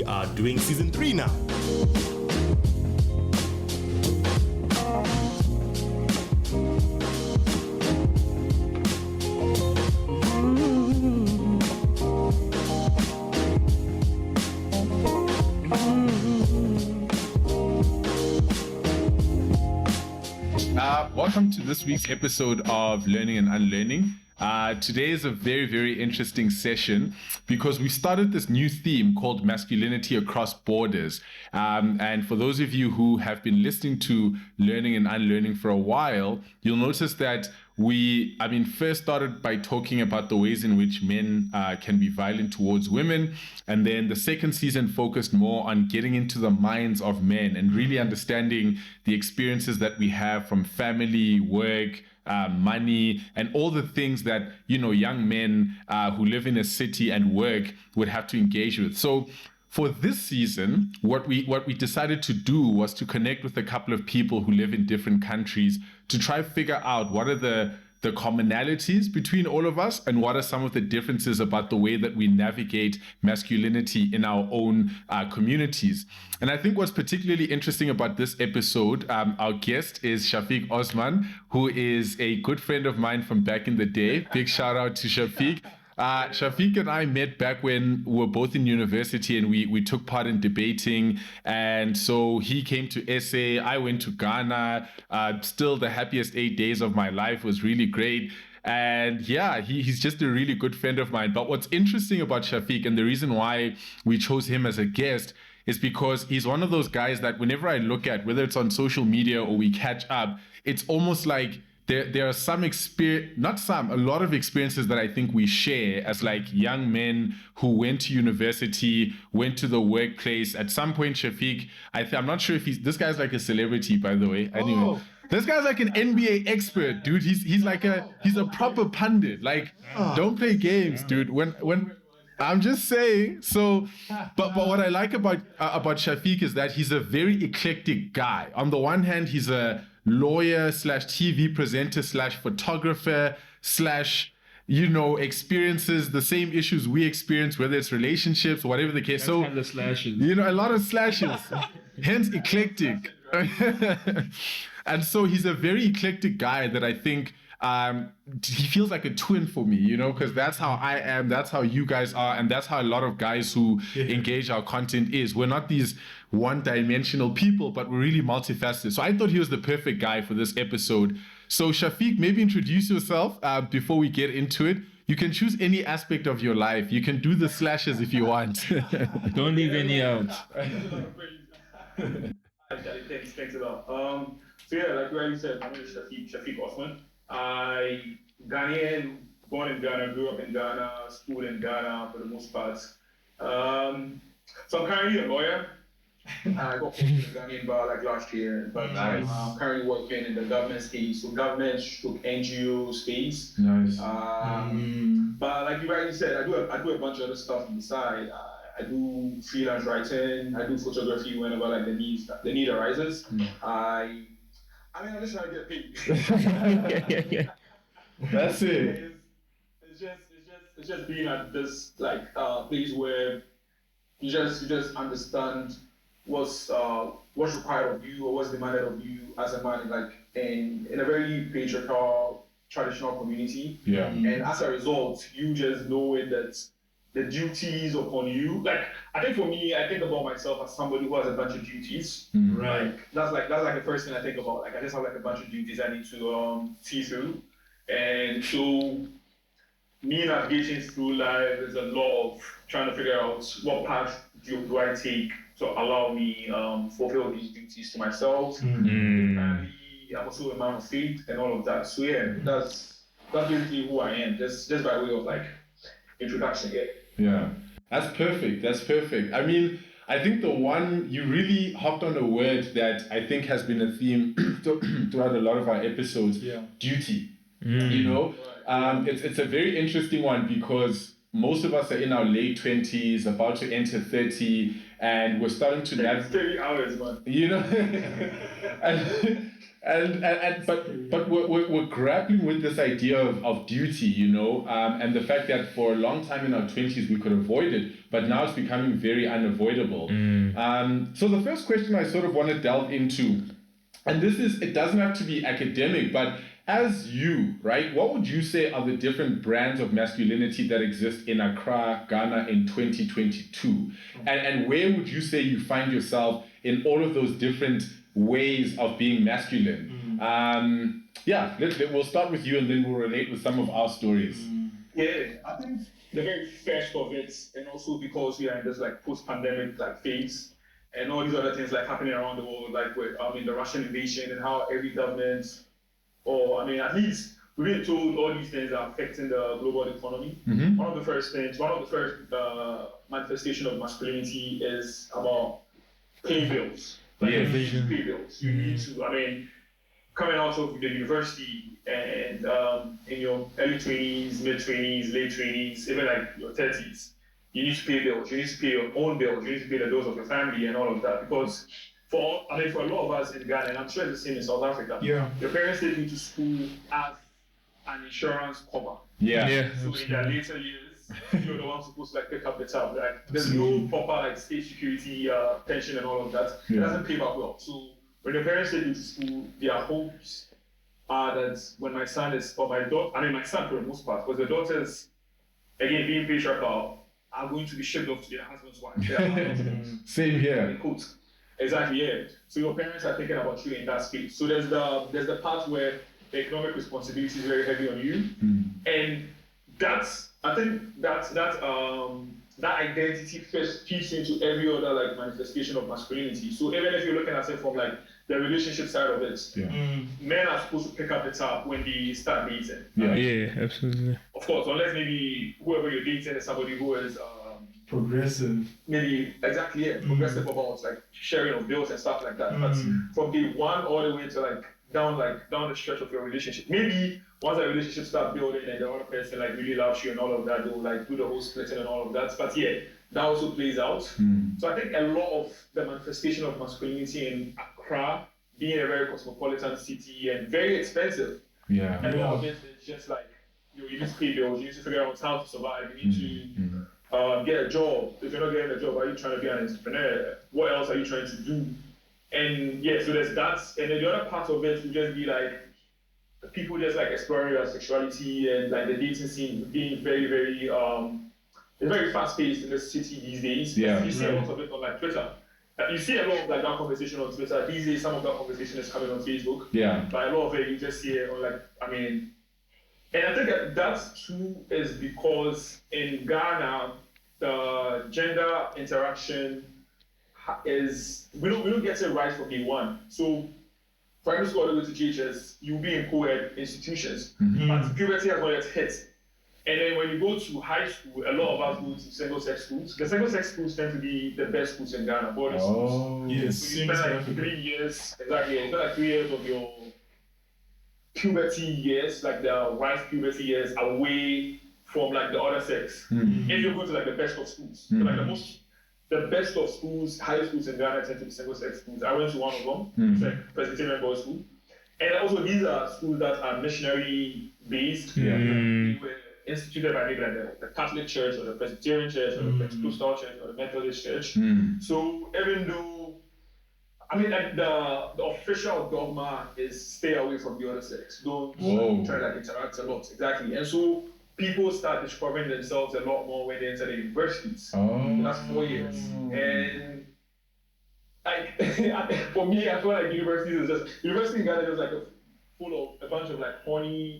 are doing season 3 now. Welcome to this week's episode of Learning and Unlearning. Today is a very, very interesting session because we started this new theme called Masculinity Across Borders. And for those of you who have been listening to Learning and Unlearning for a while, you'll notice that we first started by talking about the ways in which men can be violent towards women. And then the second season focused more on getting into the minds of men and really understanding the experiences that we have from family, work, money, and all the things that, young men who live in a city and work would have to engage with. So for this season, what we decided to do was to connect with a couple of people who live in different countries to try to figure out what are the commonalities between all of us and what are some of the differences about the way that we navigate masculinity in our own communities. And I think what's particularly interesting about this episode, our guest is Shafic Osman, who is a good friend of mine from back in the day. Big shout out to Shafic. Shafiq and I met back when we were both in university and we took part in debating. And so he came to SA, I went to Ghana. Still the happiest 8 days of my life, was really great. And yeah, he's just a really good friend of mine. But what's interesting about Shafiq, and the reason why we chose him as a guest, is because he's one of those guys that whenever I look at, whether it's on social media or we catch up, it's almost like there are a lot of experiences that I think we share as like young men who went to university, went to the workplace. At some point, Shafiq, I'm not sure if this guy's like a celebrity, by the way. Anyway, this guy's like an NBA expert, dude. He's a proper pundit. Like, don't play games, dude. When I'm just saying. So, but what I like about Shafiq is that he's a very eclectic guy. On the one hand, he's a lawyer / TV presenter / photographer / experiences the same issues we experience, whether it's relationships, whatever the case. So, kind of slashes. A lot of slashes, hence eclectic. And so he's a very eclectic guy that I think he feels like a twin for me, because that's how I am, that's how you guys are, and that's how a lot of guys who engage our content is. We're not these one-dimensional people, but we're really multifaceted. So I thought he was the perfect guy for this episode. So Shafiq, maybe introduce yourself before we get into it. You can choose any aspect of your life. You can do the slashes if you want. Don't leave any out. Thanks a lot. So yeah, like you already said, my name is Shafiq Osman. Ghanaian, born in Ghana, grew up in Ghana, schooled in Ghana for the most part. So I'm currently a lawyer. I got posted in the Ghanaian bar like last year, but Nice. I'm currently working in the government space, so government / NGO space. Nice. But like you already said, I do a bunch of other stuff on the side. I do freelance writing. I do photography whenever like the need arises. I'm just trying to get paid. That's it. It's just being at this like place where you just understand what's required of you or what's demanded of you as a man, like in a very patriarchal traditional community. Yeah. And as a result, you just knowing that the duties upon you, like I think for me, I think about myself as somebody who has a bunch of duties. Right. That's like the first thing I think about. Like I just have like a bunch of duties I need to see through, and so me navigating through life is a lot of trying to figure out what path do I take to allow me fulfill these duties to myself. Family, I'm also a man of faith and all of that. So yeah, that's basically who I am. Just by way of like introduction. Yeah, that's perfect. I think the one, you really hopped on a word that I think has been a theme throughout a lot of our episodes. Yeah. Duty. It's a very interesting one because most of us are in our late 20s, about to enter 30, and we're starting to navigate. 30 hours, man. You know, but we're grappling with this idea of duty, you know, and the fact that for a long time in our 20s we could avoid it, but now it's becoming very unavoidable. So the first question I sort of want to delve into, and it doesn't have to be academic, but as you, right, what would you say are the different brands of masculinity that exist in Accra, Ghana in 2022? And where would you say you find yourself in all of those different ways of being masculine? We'll start with you and then we'll relate with some of our stories. Yeah, I think the very first of it, and also because we are in this like post-pandemic like phase, and all these other things like happening around the world, like with the Russian invasion and how every government, or at least we've been told all these things are affecting the global economy. One of the first manifestation of masculinity is about paying bills. Like you need to pay bills. You need to, coming out of the university and in your early 20s, mid 20s, late 20s, even like your 30s, you need to pay bills. You need to pay your own bills. You need to pay the bills of your family and all of that. Because for a lot of us in Ghana, and I'm sure it's the same in South Africa, your parents take you to school as an insurance cover. So in their later years, you're the one supposed to like pick up the tab. Like there's no proper like state security, pension and all of that. It doesn't pay back well. So when your parents take you to school, their hopes are that when my son is, or my daughter, my son for the most part, because the daughters, again, being patriarchal, are going to be shipped off to their husband's wife. Same here. Exactly, yeah. So your parents are thinking about you in that space. So there's the part where the economic responsibility is very heavy on you, and I think that identity first feeds into every other like manifestation of masculinity. So even if you're looking at it from like the relationship side of it, men are supposed to pick up the tab when they start dating. Yeah, absolutely. Of course, unless maybe whoever you're dating is somebody who is progressive. Maybe progressive about like sharing of bills and stuff like that. But from day one all the way to like down the stretch of your relationship, maybe once the relationship starts building and the other person like really loves you and all of that, they'll like do the whole splitting and all of that. But yeah, that also plays out. So I think a lot of the manifestation of masculinity in Accra, being a very cosmopolitan city and very expensive, and a lot of it is just like you need to pay bills, you need to figure out how to survive, you need to get a job. If you're not getting a job, are you trying to be an entrepreneur? What else are you trying to do? And yeah, so there's that. And then the other part of it would just be like people just like exploring their sexuality and like the dating scene being very, very it's very fast paced in the city these days. You see a lot of it on like Twitter. You see a lot of like that conversation on Twitter. These days some of that conversation is coming on Facebook. But a lot of it you just see it on like and I think that too is because in Ghana, the gender interaction is, we don't get it right from day one. So, primary school all the way to GHS, you'll be in co-ed institutions, but puberty has not yet hit. And then when you go to high school, a lot of us go to single-sex schools. The single-sex schools tend to be the best schools in Ghana, boarding schools. Yes. So you spend like 3 years, exactly, you spend like 3 years of your puberty years, like the ripe puberty years, away from like the other sex. If you go to like the best of schools, so, like the best of schools, high schools in Ghana tend to be single-sex schools. I went to one of them, it's like Presbyterian Boys School, and also these are schools that are missionary based. They were instituted by maybe like the Catholic Church or the Presbyterian Church or the Pentecostal Church or the Methodist Church. So even though like the official dogma is stay away from the other sex. Don't try to like interact a lot. Exactly. And so people start discovering themselves a lot more when they enter the universities. That's 4 years. And like for me, I feel like university in Ghana is like full of a bunch of like horny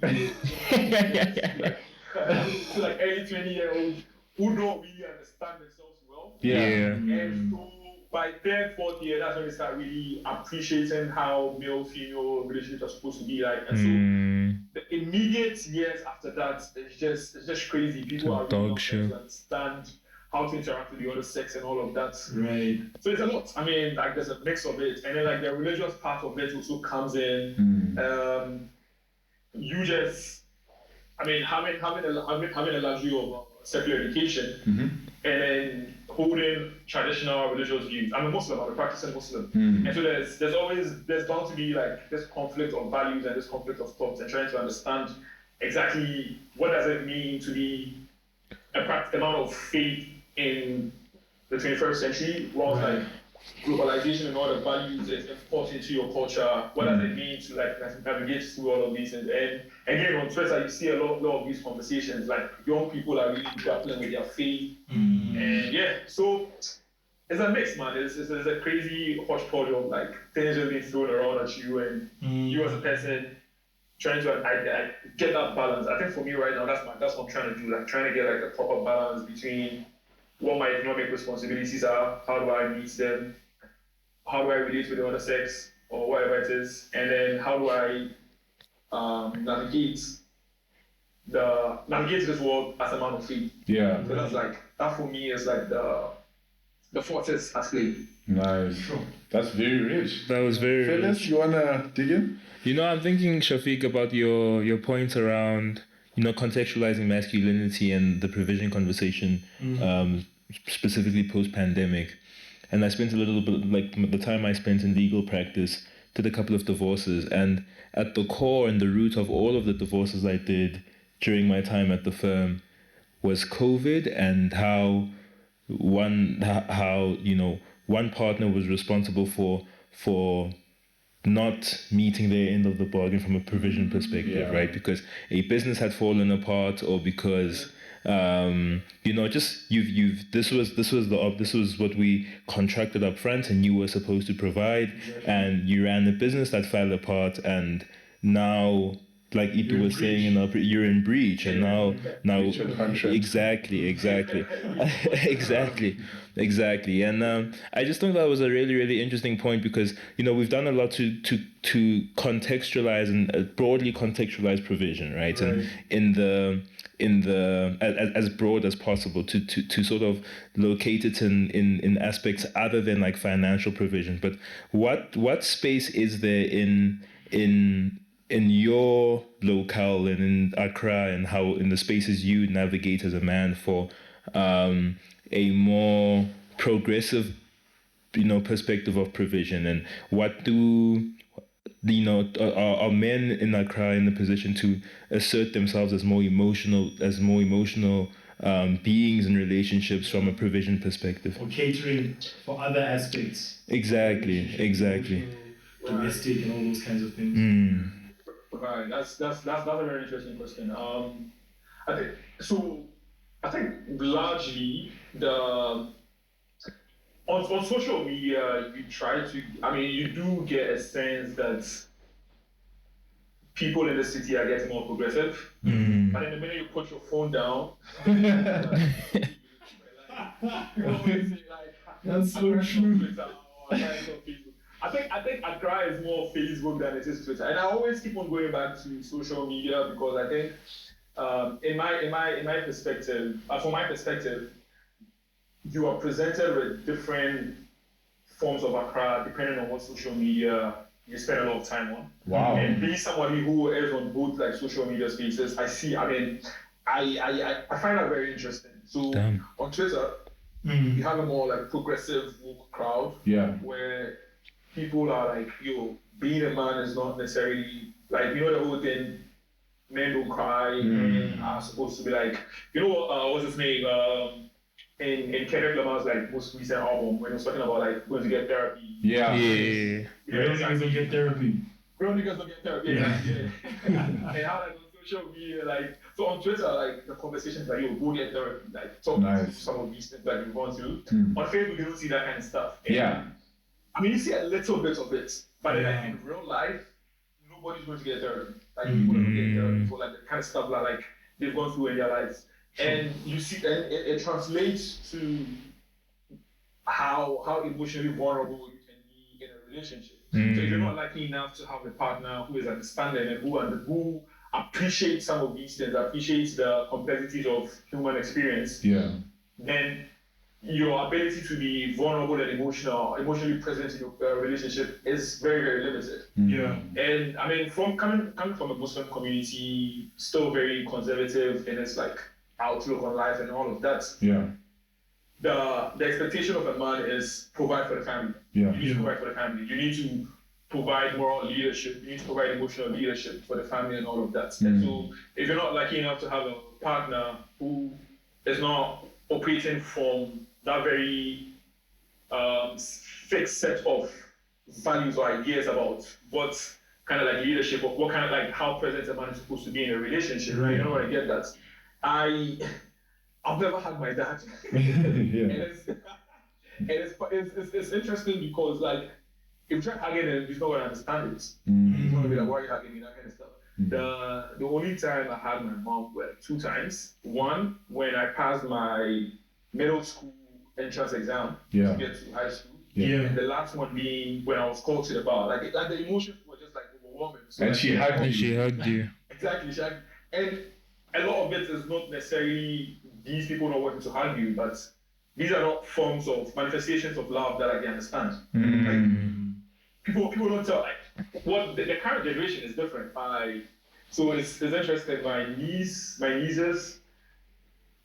so like early 20-year-olds who don't really understand themselves well. And so by third, fourth year, that's when they start really appreciating how male-female relationships are supposed to be like. And so the immediate years after that, it's just crazy. People are really not to understand how to interact with the other sex and all of that. Right. So it's a lot. Like there's a mix of it, and then like the religious part of it also comes in. You just, having a luxury of secular education, and then holding traditional religious views. I'm a Muslim. I'm a practicing Muslim, and so there's bound to be like this conflict of values and this conflict of thoughts, and trying to understand exactly what does it mean to be a practical amount of faith in the 21st century, whilst like globalization and all the values is enforced into your culture. What does it mean to like navigate through all of these things? And again, on Twitter, you see a lot of these conversations. Like young people are really grappling with their faith, and yeah, so it's a mix, man. It's a crazy hodgepodge of like things just being thrown around at you, and you as a person trying to I get that balance. I think for me right now, that's what I'm trying to do. Like trying to get like a proper balance between what my economic responsibilities are, how do I meet them, how do I relate with the other sex or whatever it is, and then how do I navigate this world as a man of faith. Yeah. So that's like that for me is like the forces at play. Nice. Sure. That's very rich. That was very Phyllis, you wanna dig in? You know, I'm thinking, Shafiq, about your points around, contextualizing masculinity and the provision conversation, specifically post-pandemic. And I spent a little bit, like the time I spent in legal practice, did a couple of divorces. And at the core and the root of all of the divorces I did during my time at the firm was COVID, and how one partner was responsible for not meeting their end of the bargain from a provision perspective, right? Because a business had fallen apart, or because this was what we contracted up front and you were supposed to provide, and you ran a business that fell apart, and now, like Ito was saying, you're in breach, and now exactly, and I just think that was a really, really interesting point, because we've done a lot to contextualize and broadly contextualize provision, right? And in the as broad as possible to sort of locate it in aspects other than like financial provision. But what space is there in your locale and in Accra, and how in the spaces you navigate as a man, for a more progressive perspective of provision? And what do are men in Accra in the position to assert themselves as more emotional beings in relationships from a provision perspective, or catering for other aspects? Exactly. Domestic and all those kinds of things. Right, that's a very interesting question. I think largely on social media, you do get a sense that people in the city are getting more progressive. But in the minute you put your phone down, That's so true. I think Accra is more Facebook than it is Twitter, and I always keep on going back to social media, because I think, in my perspective, from my perspective, you are presented with different forms of Accra depending on what social media you spend a lot of time on. Wow. And being somebody who is on both like social media spaces, I find that very interesting. So on Twitter, you have a more like progressive woke crowd, where people are like, being a man is not necessarily like, the whole thing, men don't cry, are supposed to be like, what's his name? In Kendrick Lamar's like most recent album, when he was talking about like going to get therapy. Real niggas don't get therapy. Real niggas don't get therapy. And how like on social media, like, so on Twitter, like the conversations like, go get therapy, like talk to some of these things that you want to. On Facebook, you don't see that kind of stuff. And, you see a little bit of it, but like in real life, nobody's going to get therapy. Like people don't get therapy for like the kind of stuff that like they've gone through in their lives. And you see, and it translates to how emotionally vulnerable you can be in a relationship. So if you're not lucky enough to have a partner who is understanding and who appreciates some of these things, appreciates the complexities of human experience, then your ability to be vulnerable and emotionally present in your relationship is very, very limited. And I mean, coming from a Muslim community, still very conservative in its like outlook on life and all of that. Yeah. The expectation of a man is provide for the family. Yeah. You need to provide for the family. You need to provide moral leadership. You need to provide emotional leadership for the family and all of that. And so if you're not lucky enough to have a partner who is not operating from that very fixed set of values or ideas about what kind of like leadership or what kind of like how present a man is supposed to be in a relationship. Right. You know what I get that? I've never had my dad. And it's interesting because like if you try hugging him, he's not gonna understand it. He's gonna be like, why are you hugging me? That kind of stuff. The only time I had my mom were 2 times. One when I passed my middle school entrance exam to get to high school. And the last one being when I was called to the bar. Like the emotions were just like overwhelming. So And like, she hugged you. She hugged you. Exactly. And a lot of it is not necessarily these people not wanting to hug you, but these are not forms of manifestations of love that like, they understand. Like, people don't tell like what the current generation is different. So it's interesting. My nieces,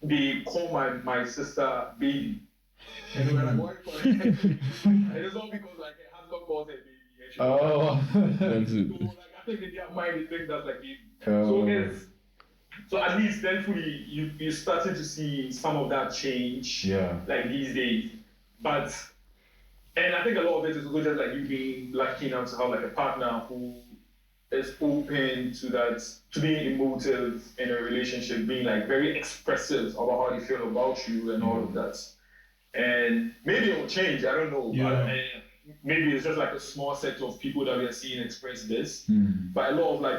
they call my sister baby. And they were like, what? And it's all because like her husband calls her baby. And she That's it. so like I think in their mind they think that's like baby. So at least thankfully you're starting to see some of that change like these days. And I think a lot of it is also just like you being lucky enough to have like a partner who is open to that, to being emotive in a relationship, being like very expressive about how they feel about you and all of that. And maybe it will change, I don't know. Maybe it's just like a small set of people that we are seeing express this. But a lot of like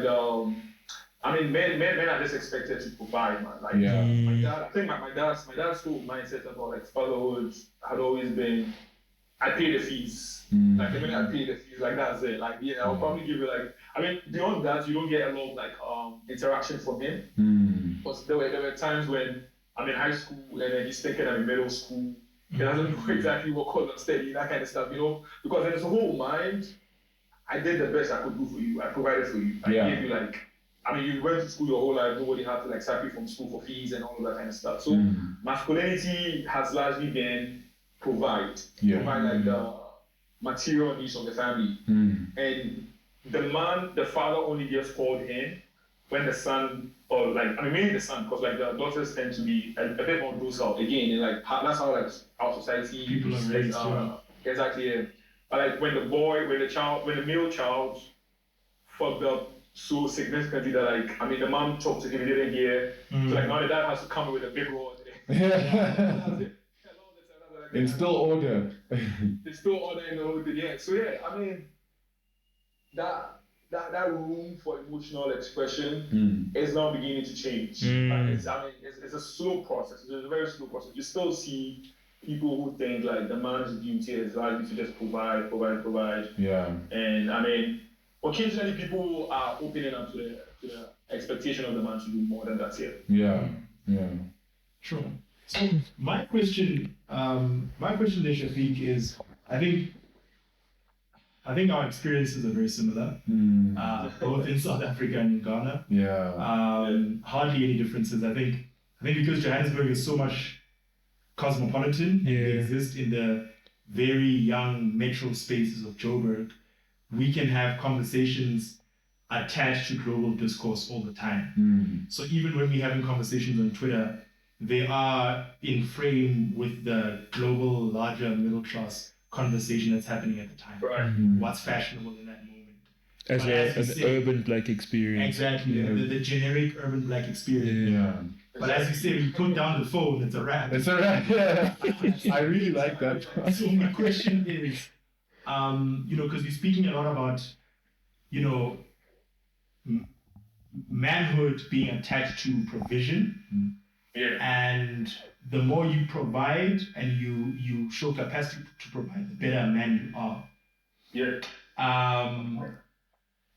men are just expected to provide, man. Like my dad, I think my dad's whole mindset about like fatherhood had always been, I pay the fees. Like the minute I pay the fees, like that's it. Like I'll probably give you like, beyond that you don't get a lot of like interaction from him. Because there were times when I'm in high school and then he's thinking I'm in middle school. He doesn't know exactly what course I'm studying, that kind of stuff, because in his whole mind, I did the best I could do for you. I provided for you. I gave you like, you went to school your whole life, nobody had to like sack you from school for fees and all of that kind of stuff. So masculinity has largely been provide like the material needs of the family. And the father only gets called in when the son, or like, mainly the son, because like the daughters tend to be a bit more docile. Again, and like that's how like our society People are raised. Exactly. Yeah. But like when the male child fucked up so significantly that like, the mom talked to him, he didn't hear. So like now the dad has to come with a big rod. Instill order. Instill order in the whole thing. Yeah. So that room for emotional expression is now beginning to change. It's a slow process. It's a very slow process. You still see people who think like the man's duty is largely to just provide. Yeah. And occasionally people are opening up to the expectation of the man to do more than that. Yeah. Sure. So my question there, Shafiq, is I think our experiences are very similar, both in South Africa and in Ghana. Hardly any differences. I think because Johannesburg is so much cosmopolitan, and we exist in the very young metro spaces of Joburg, we can have conversations attached to global discourse all the time. So even when we're having conversations on Twitter, they are in frame with the global, larger middle class conversation that's happening at the time. Right. What's fashionable in that moment. As an urban black experience. Exactly, the generic urban black experience. But as you say, when you put down the phone, it's a wrap. I really like that. So my question is, because you're speaking a lot about, manhood being attached to provision. And the more you provide and you show capacity to provide, the better a man you are.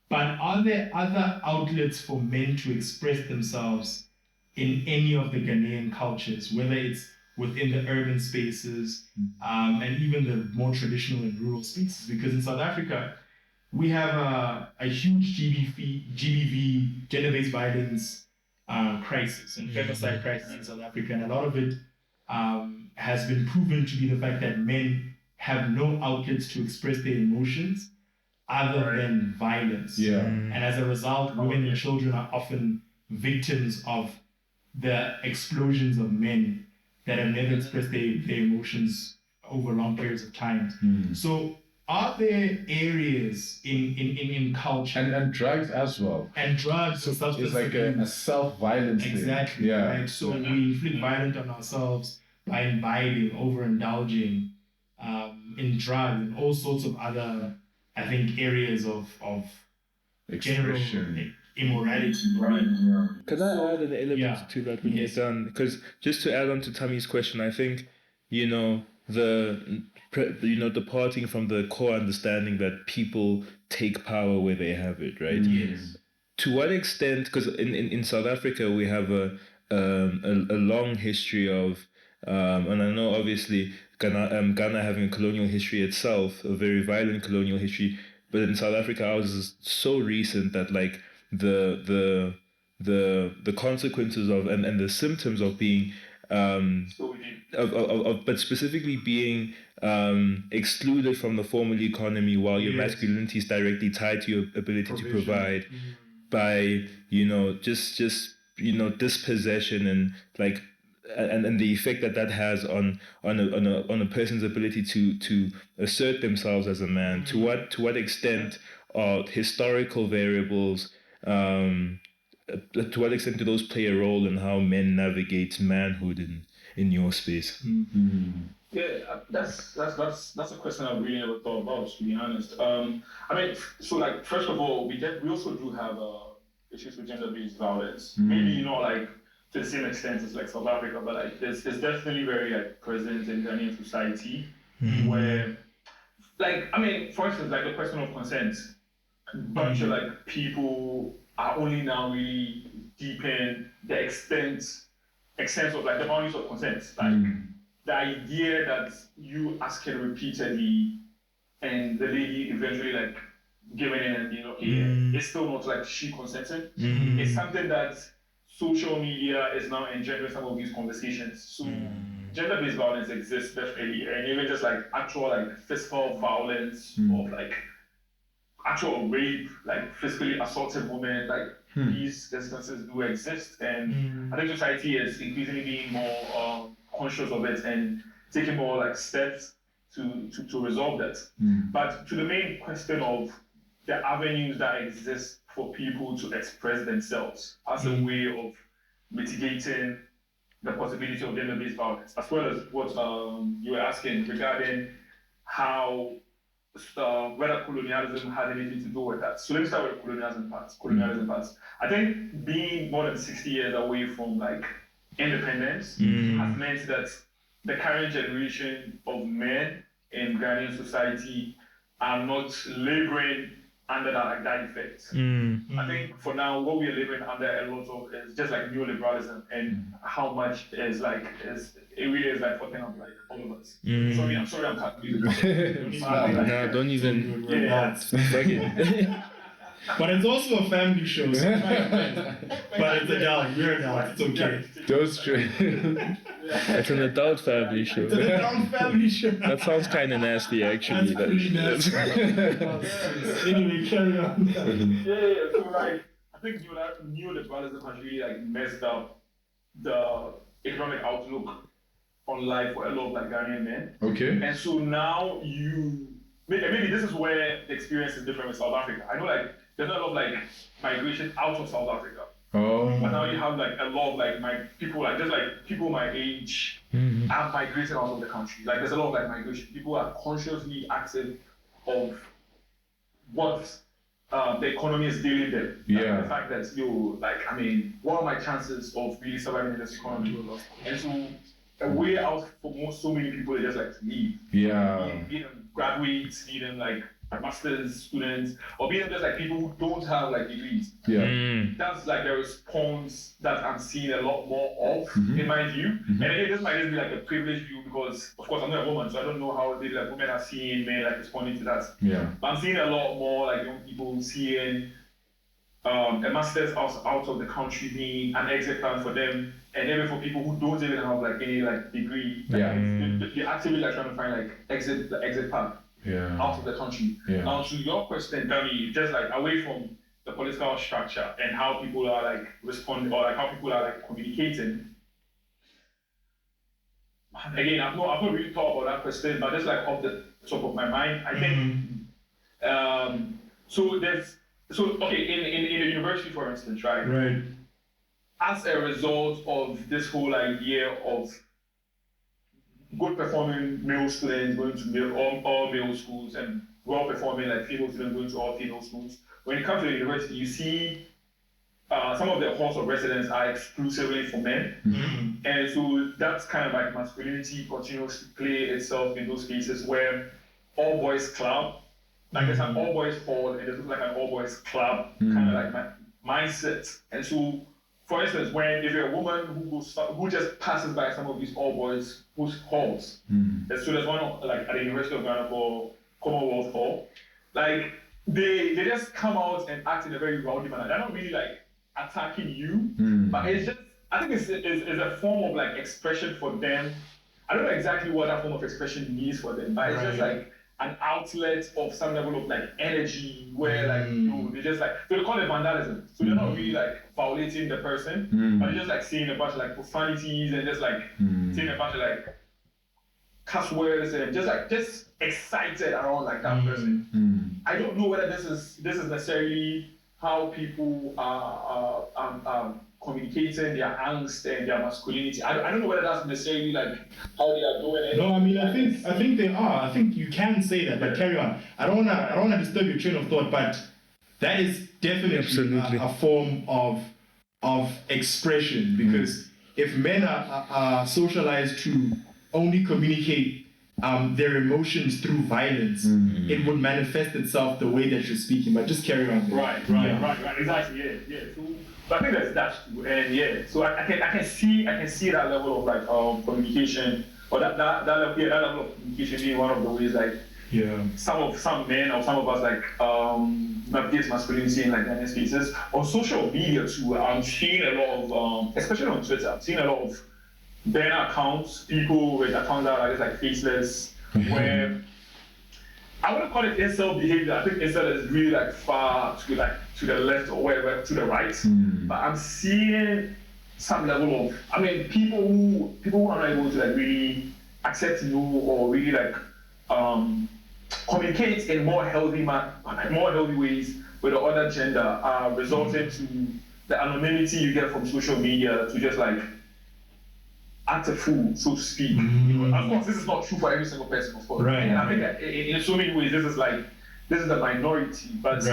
But are there other outlets for men to express themselves in any of the Ghanaian cultures, whether it's within the urban spaces and even the more traditional and rural spaces? Because in South Africa, we have a huge GBV, gender-based violence crisis and femicide crisis in South Africa, and a lot of it has been proven to be the fact that men have no outlets to express their emotions other than violence. And as a result, women and children are often victims of the explosions of men that have never expressed their emotions over long periods of time. So are there areas in culture and drugs as well? And drugs, so it's like a self-violence exactly, thing. Right? So we inflict violence on ourselves by imbibing, overindulging in drugs and all sorts of other, I think, areas of expression, immorality. Right. Can I add an element to that when you're done? Because just to add on to Tammy's question, I think, departing from the core understanding that people take power where they have it, right? Yes. To what extent? Because in South Africa we have a long history of, and I know obviously Ghana having a colonial history itself, a very violent colonial history, but in South Africa ours is so recent that like the consequences of and the symptoms of being but specifically being excluded from the formal economy while your masculinity is directly tied to your ability to provide by dispossession and like and the effect that has on a person's ability to assert themselves as a man. To what extent are historical variables to what extent do those play a role in how men navigate manhood in your space? Yeah, that's a question I've really never thought about, to be honest. I mean, so like first of all, we also do have issues with gender-based violence. Maybe not like to the same extent as like South Africa, but like it's definitely very like present in Ghanaian society where, like, I mean, for instance, like the question of consent, bunch of like people are only now really deepen the extent of like the boundaries of consent, like the idea that you ask her repeatedly and the lady eventually like giving in and being okay, it's still not like she consented. It's something that social media is now engendering some of these conversations. So gender-based violence exists definitely, and even just like actual like physical violence of like actual rape, like physically assaulted women, like these instances do exist, and I think society is increasingly being more conscious of it and taking more like steps to resolve that. But to the main question of the avenues that exist for people to express themselves as a way of mitigating the possibility of gender-based violence, as well as what you were asking regarding how whether colonialism had anything to do with that. So let me start with colonialism parts. I think being more than 60 years away from like independence has meant that the current generation of men in Ghanaian society are not laboring under that effect. I think for now, what we are living under a lot of is just like neoliberalism, and how much is like it really is like fucking up like all of us. Sorry, I'm cutting you. No, don't even. But it's also a family show, so but it's adult. We're adults. It's okay. That's true. It's an adult family show. It's an adult family show. That sounds kind of nasty, actually. That's pretty nasty. Anyway, carry on. So like, I think neoliberalism has really like messed up the economic outlook on life for a lot of like Ghanaian men. Okay. And so now maybe this is where the experience is different with South Africa. I know like there's not a lot of like migration out of South Africa. But now you have like a lot of like people my age have migrated out of the country. Like there's a lot of like migration. People are consciously active of what the economy is dealing with. Yeah. The fact that what are my chances of really surviving in this economy? And so a way out for so many people is just like to leave. Yeah. Be them graduates, be them like master's students, or be them just like people who don't have like degrees. Yeah. That's like the response that I'm seeing a lot more of, in my view. And again, this might just be like a privileged view because, of course, I'm not a woman, so I don't know how they like women are seeing men like responding to that. Yeah. But I'm seeing a lot more like young people seeing a master's out of the country being an exit plan for them, and even for people who don't even have like any like degree, they're actively like trying to find like exit path out of the country. Now to your question, Dami, just like away from the political structure and how people are like responding or like how people are like communicating. Again, I've not really thought about that question, but just like off the top of my mind, I think in the university, for instance, right? As a result of this whole idea of good performing male students going to all male schools and well performing like female students going to all female schools, when it comes to the university, you see some of the halls of residence are exclusively for men. And so that's kind of like masculinity continues to play itself in those cases where all boys club, like there's an all boys hall and there's like an all boys club kind of like mindset. And so, for instance, if you're a woman who just passes by some of these all boys halls, so there's one like at the University of Ghana called Commonwealth Hall, like they just come out and act in a very rowdy manner. They're not really like attacking you, but it's just, I think it's a form of like expression for them. I don't know exactly what that form of expression means for them, but it's just like an outlet of some level of like energy where like they just like, so they call it vandalism. So they're not really like violating the person, but they're just like saying a bunch of like profanities and just like saying a bunch of like cuss words and just excited around like that person. I don't know whether this is necessarily how people are communicating their angst and their masculinity. I don't know whether that's necessarily like how they are doing it. No, I mean I think they are. I think you can say that, but carry on. I don't wanna disturb your train of thought, but that is definitely a form of expression, because if men are socialized to only communicate their emotions through violence, it would manifest itself the way that you're speaking. But just carry on. Right, exactly, yeah. So I think that's too, and so I can see that level of like communication, or that level of communication being one of the ways like some men or some of us like navigate masculinity in like many spaces. On social media too, I'm seeing a lot of especially on Twitter, I'm seeing a lot of burner accounts, people with accounts that are just like faceless, where I wouldn't call it incel behavior. I think incel is really like far to the left or wherever to the right. But I'm seeing some level of, I mean, people who are not able to like really accept you or really like communicate in more healthy ways with the other gender are resulting to the anonymity you get from social media to just like act a fool, so to speak. Of course, this is not true for every single person, of course. Right. And I think that in so many ways, this is the minority. But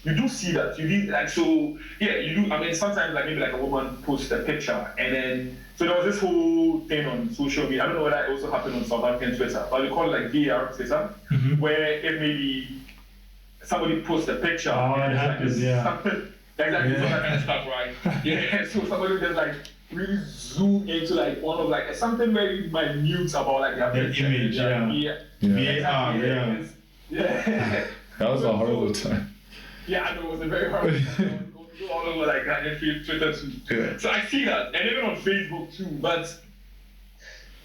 you do see that. You do like so. Yeah, you do. I mean, sometimes like maybe like a woman posts a picture, and then so there was this whole thing on social media. I don't know whether it also happened on South African Twitter, but we call it like VR Twitter, where if maybe somebody posts a picture, and it happens, something, exactly, so that kind of stuff, right? Yeah. So somebody just like really zoom into like one of like something very minute about like their image, That was a horrible time. Yeah, I know, it was a very horrible time. Go all over like that and Twitter too. So I see that, and even on Facebook too. But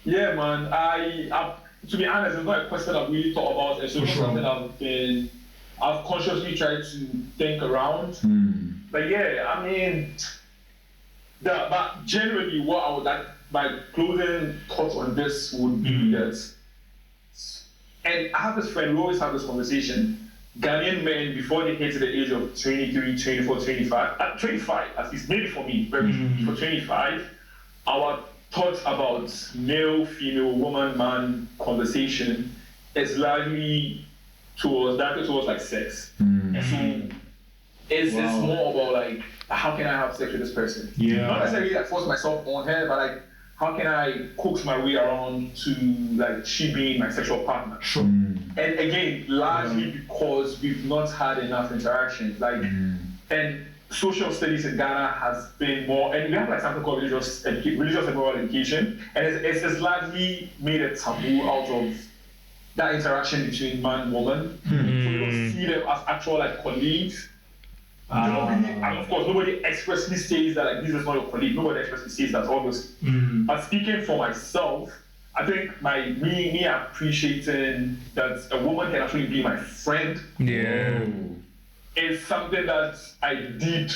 yeah, man, I to be honest, it's not a question I've really thought about. It's just something I've consciously tried to think around. But yeah, I mean. But generally, what I would like, my closing thoughts on this would be that, and I have this friend, we always have this conversation, Ghanaian men, before they hit the age of 23, 24, 25, 25 at least, maybe for me, for 25, our thoughts about male, female, woman, man conversation is largely towards like sex. And so it's more about like, how can I have sex with this person? Not necessarily like force myself on her, but like how can I coax my way around to like she being my sexual partner? And again, largely because we've not had enough interaction. Like and social studies in Ghana has been more, and we have like something called religious and moral education, and it's largely made a taboo out of that interaction between man and woman. So you don't see them as actual like colleagues. And of course, nobody expressly says that like this is not your colleague. Nobody expressly says that, obviously. But speaking for myself, I think me appreciating that a woman can actually be my friend. Yeah. Is something that I did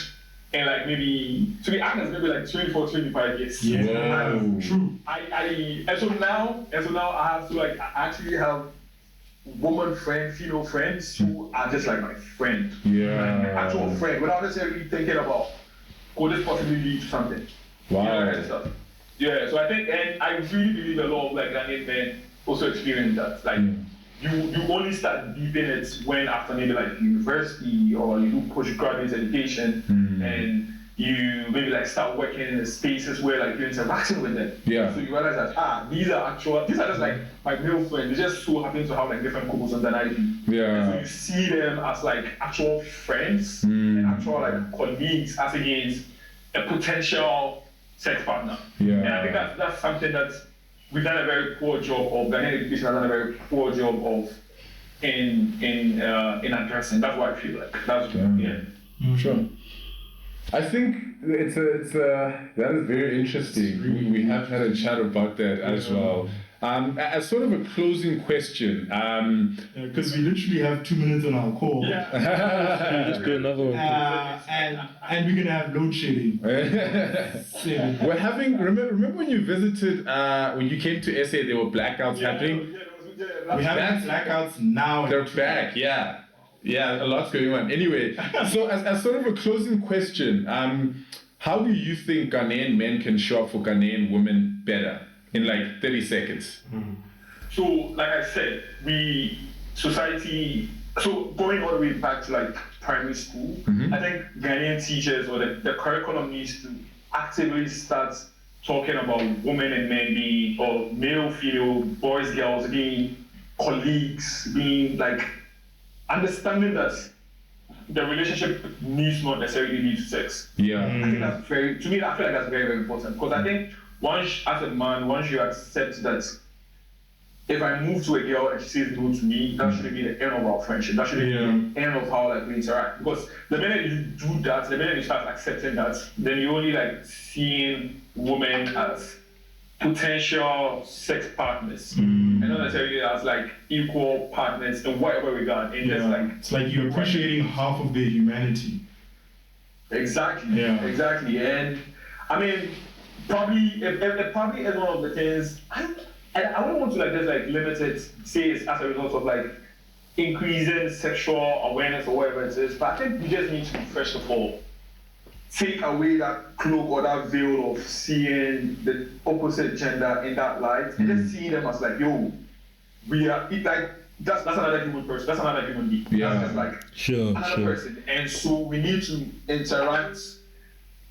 in like maybe, to be honest, maybe like 24, 25 years. Yeah. True. And so now I have to like I actually have woman friends, female friends who are just like my friend. Yeah. Like actual friend, without necessarily thinking about could this possibly lead to something. Wow. You know, that kind of stuff. Yeah, so I think, and I really believe a lot of like Ghanaian men also experience that. Like you only start deep in it when after maybe like university or you do postgraduate education and you maybe like start working in the spaces where like you're interacting with them. Yeah. So you realize that these are just like my male friends. They just so happen to have like different chromosomes than I do. Yeah. And so you see them as like actual friends and actual like colleagues as against a potential sex partner. Yeah. And I think that's something that we've done a very poor job of. Ghanaian education has done a very poor job of in addressing. That's what I feel like. That's Sure. I think that is very interesting. We have had a chat about that as well. As sort of a closing question, because we literally have 2 minutes on our call. Just do another one. And we're gonna have load shedding. We're having. Remember when you visited? When you came to SA, there were blackouts happening. We have blackouts now. They're back. Yeah. Yeah, a lot's going on. Anyway, so as sort of a closing question, how do you think Ghanaian men can show up for Ghanaian women better in like 30 seconds? So, like I said, so going all the way back to like primary school, I think Ghanaian teachers or the curriculum needs to actively start talking about women and men being, or male, female, boys, girls being colleagues, being like, understanding that the relationship needs not necessarily lead to sex. Yeah. I think that's to me, I feel like that's very, very important. Because I think as a man, once you accept that if I move to a girl and she says no to me, that shouldn't be the end of our friendship. That shouldn't be the end of how like we interact. Because the minute you do that, the minute you start accepting that, then you're only like seeing women as potential sex partners and not necessarily as like equal partners in whatever regard. It's like you're appreciating half of their humanity. Exactly. And I mean, probably it probably is one of the things I wouldn't want to like just like limit it, say it's as a result of like increasing sexual awareness or whatever it is, but I think we just need to first of all take away that cloak or that veil of seeing the opposite gender in that light and just seeing them as like, yo, we are like that's another human person, that's another human being. That's just like another person. And so we need to interact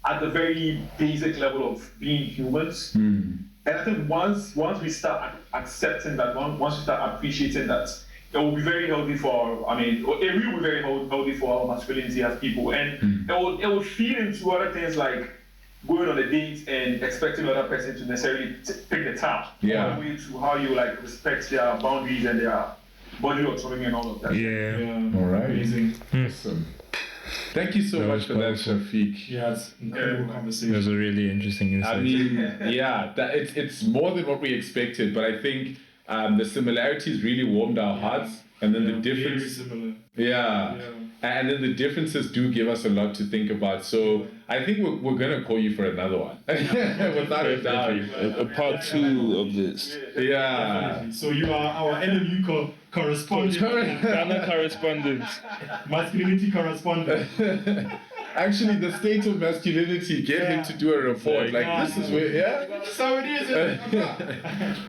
at the very basic level of being humans. And I think once we start accepting that, once we start appreciating that, it will be very healthy for it will be very healthy for our masculinity as people, and it will feed into other things like going on a date and expecting the other person to necessarily pick the tab. All the way to how you like respect their boundaries and their body autonomy and all of that. All right. Amazing. Awesome. Thank you so much for that, Shafic. Yeah, it's an incredible conversation. It was a really interesting insight. I mean, it's more than what we expected, but I think the similarities really warmed our hearts, and then the difference. Very similar. And then the differences do give us a lot to think about. So I think we're gonna call you for another one, without a doubt. A part 2 of this. Yeah. So you are our NMU correspondent. Ghana correspondent. Masculinity correspondent. Actually, the state of masculinity, get him to do a report. Like, this is where, That's how it is.